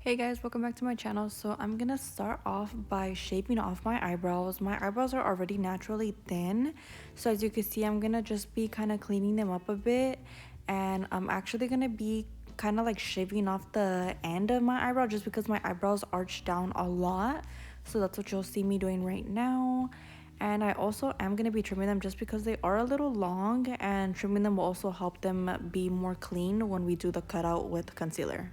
Hey guys, welcome back to my channel. So I'm gonna start off by shaping off my eyebrows. My eyebrows are already naturally thin, so as you can see, I'm gonna just be kind of cleaning them up a bit, and I'm actually gonna be kind of like shaving off the end of my eyebrow just because my eyebrows arch down a lot. So that's what you'll see me doing right now. And I also am going to be trimming them just because they are a little long, and trimming them will also help them be more clean when we do the cutout with concealer.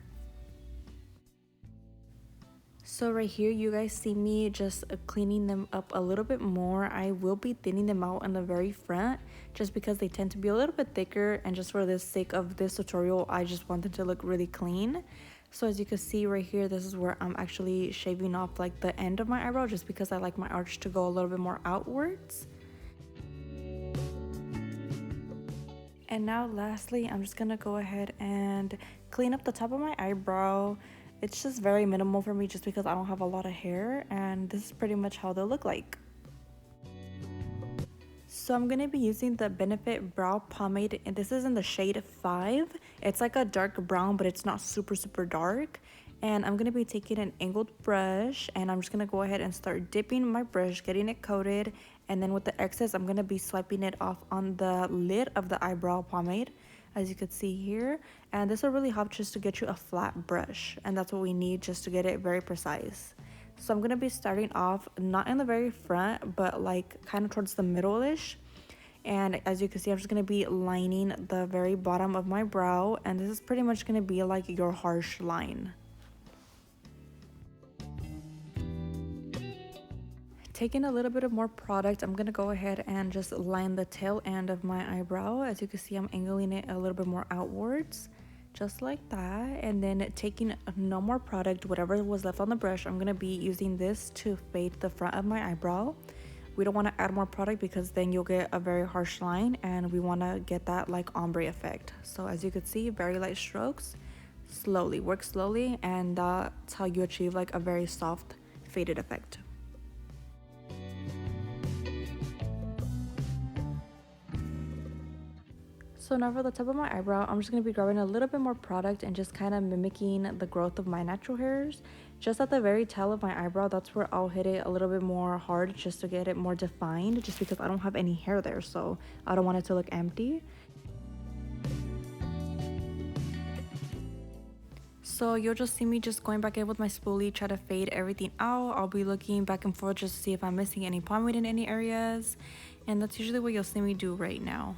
So right here, you guys see me just cleaning them up a little bit more. I will be thinning them out in the very front just because they tend to be a little bit thicker, and just for the sake of this tutorial, I just want them to look really clean. So as you can see right here, this is where I'm actually shaving off like the end of my eyebrow just because I like my arch to go a little bit more outwards. And now lastly, I'm just gonna go ahead and clean up the top of my eyebrow. It's just very minimal for me just because I don't have a lot of hair, and this is pretty much how they'll look like. So I'm going to be using the Benefit Brow Pomade, and this is in the shade 5. It's like a dark brown, but it's not super dark. And I'm going to be taking an angled brush, and I'm just going to go ahead and start dipping my brush, getting it coated. And then with the excess, I'm going to be swiping it off on the lid of the eyebrow pomade, as you can see here. And this will really help just to get you a flat brush, and that's what we need just to get it very precise. So I'm going to be starting off not in the very front, but like kind of towards the middle-ish. And as you can see, I'm just going to be lining the very bottom of my brow, and this is pretty much going to be like your harsh line. Taking a little bit of more product, I'm going to go ahead and just line the tail end of my eyebrow. As you can see, I'm angling it a little bit more outwards, just like that. And then taking no more product, whatever was left on the brush, I'm going to be using this to fade the front of my eyebrow. We don't want to add more product because then you'll get a very harsh line, and we want to get that like ombre effect. So as you can see, very light strokes, slowly, work slowly, and that's how you achieve like a very soft faded effect. So now for the top of my eyebrow, I'm just going to be grabbing a little bit more product and just kind of mimicking the growth of my natural hairs. Just at the very tail of my eyebrow, that's where I'll hit it a little bit more hard just to get it more defined, just because I don't have any hair there, so I don't want it to look empty. So you'll just see me just going back in with my spoolie, try to fade everything out. I'll be looking back and forth just to see if I'm missing any pomade in any areas, and that's usually what you'll see me do right now.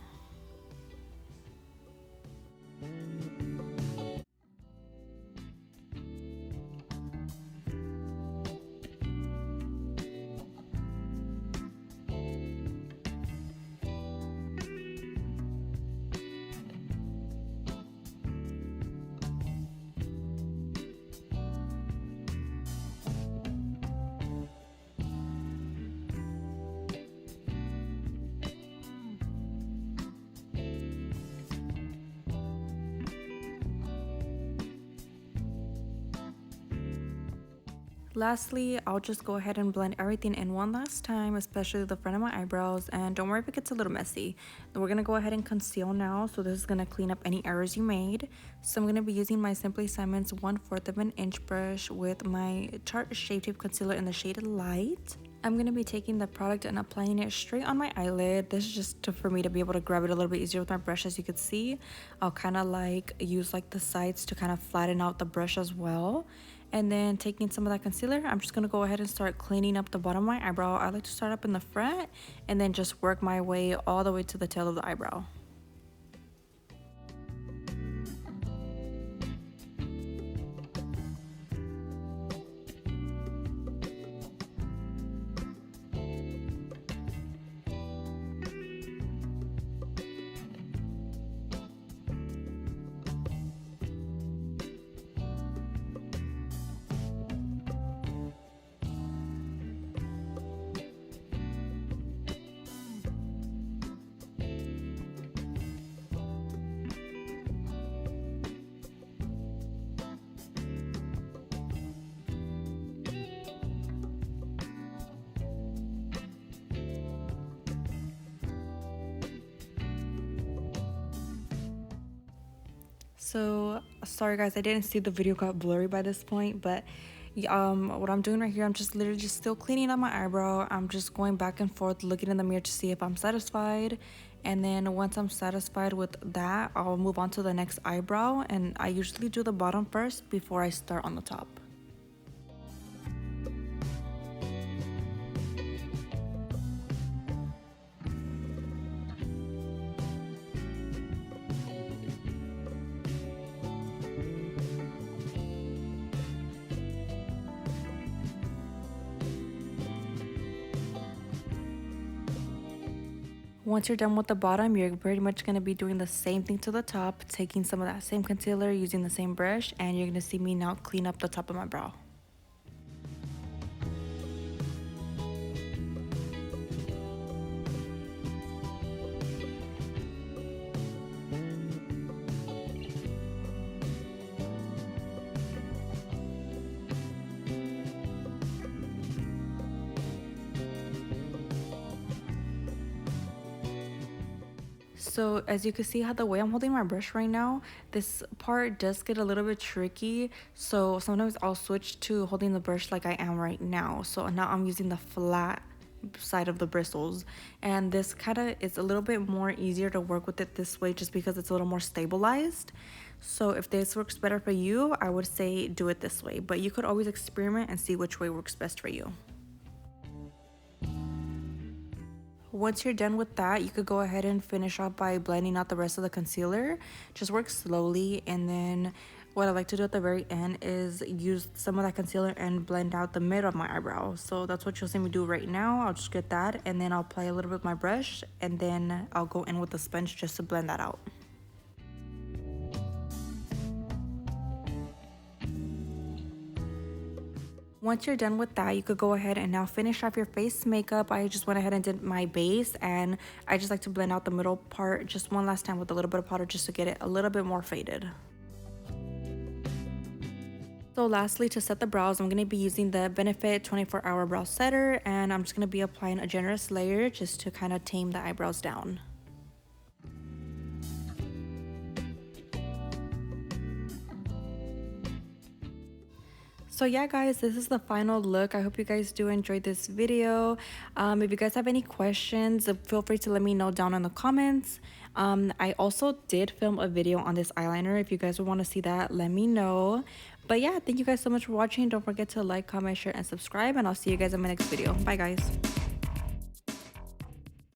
Lastly, I'll just go ahead and blend everything in one last time, especially the front of my eyebrows, and don't worry if it gets a little messy. We're going to go ahead and conceal now, so this is going to clean up any errors you made. So I'm going to be using my Simply Simon's 1/4 of an inch brush with my Tarte Shape Tape Concealer in the shade Light. I'm going to be taking the product and applying it straight on my eyelid. This is just for me to be able to grab it a little bit easier with my brush. As you can see, I'll kind of like use like the sides to kind of flatten out the brush as well. And then taking some of that concealer, I'm just going to go ahead and start cleaning up the bottom of my eyebrow. I like to start up in the front and then just work my way all the way to the tail of the eyebrow. So sorry guys, I didn't see the video got blurry by this point, but what I'm doing right here, I'm just literally just still cleaning up my eyebrow. I'm just going back and forth looking in the mirror to see if I'm satisfied, and then once I'm satisfied with that, I'll move on to the next eyebrow, and I usually do the bottom first before I start on the top. Once you're done with the bottom, you're pretty much going to be doing the same thing to the top, taking some of that same concealer, using the same brush, and you're going to see me now clean up the top of my brow. So as you can see how the way I'm holding my brush right now, this part does get a little bit tricky. So sometimes I'll switch to holding the brush like I am right now. So now I'm using the flat side of the bristles, and this kind of is a little bit more easier to work with it this way just because it's a little more stabilized. So if this works better for you, I would say do it this way, but you could always experiment and see which way works best for you. Once you're done with that, you could go ahead and finish off by blending out the rest of the concealer. Just work slowly, and then what I like to do at the very end is use some of that concealer and blend out the mid of my eyebrow. So that's what you'll see me do right now. I'll just get that, and then I'll apply a little bit with my brush, and then I'll go in with the sponge just to blend that out. Once you're done with that, you could go ahead and now finish off your face makeup. I just went ahead and did my base, and I just like to blend out the middle part just one last time with a little bit of powder just to get it a little bit more faded. So lastly, to set the brows, I'm going to be using the Benefit 24-Hour Brow Setter, and I'm just going to be applying a generous layer just to kind of tame the eyebrows down. So yeah guys, this is the final look. I hope you guys do enjoy this video. If you guys have any questions, feel free to let me know down in the comments. I also did film a video on this eyeliner. If you guys would want to see that, let me know. But yeah, thank you guys so much for watching. Don't forget to like, comment, share, and subscribe, and I'll see you guys in my next video. Bye guys.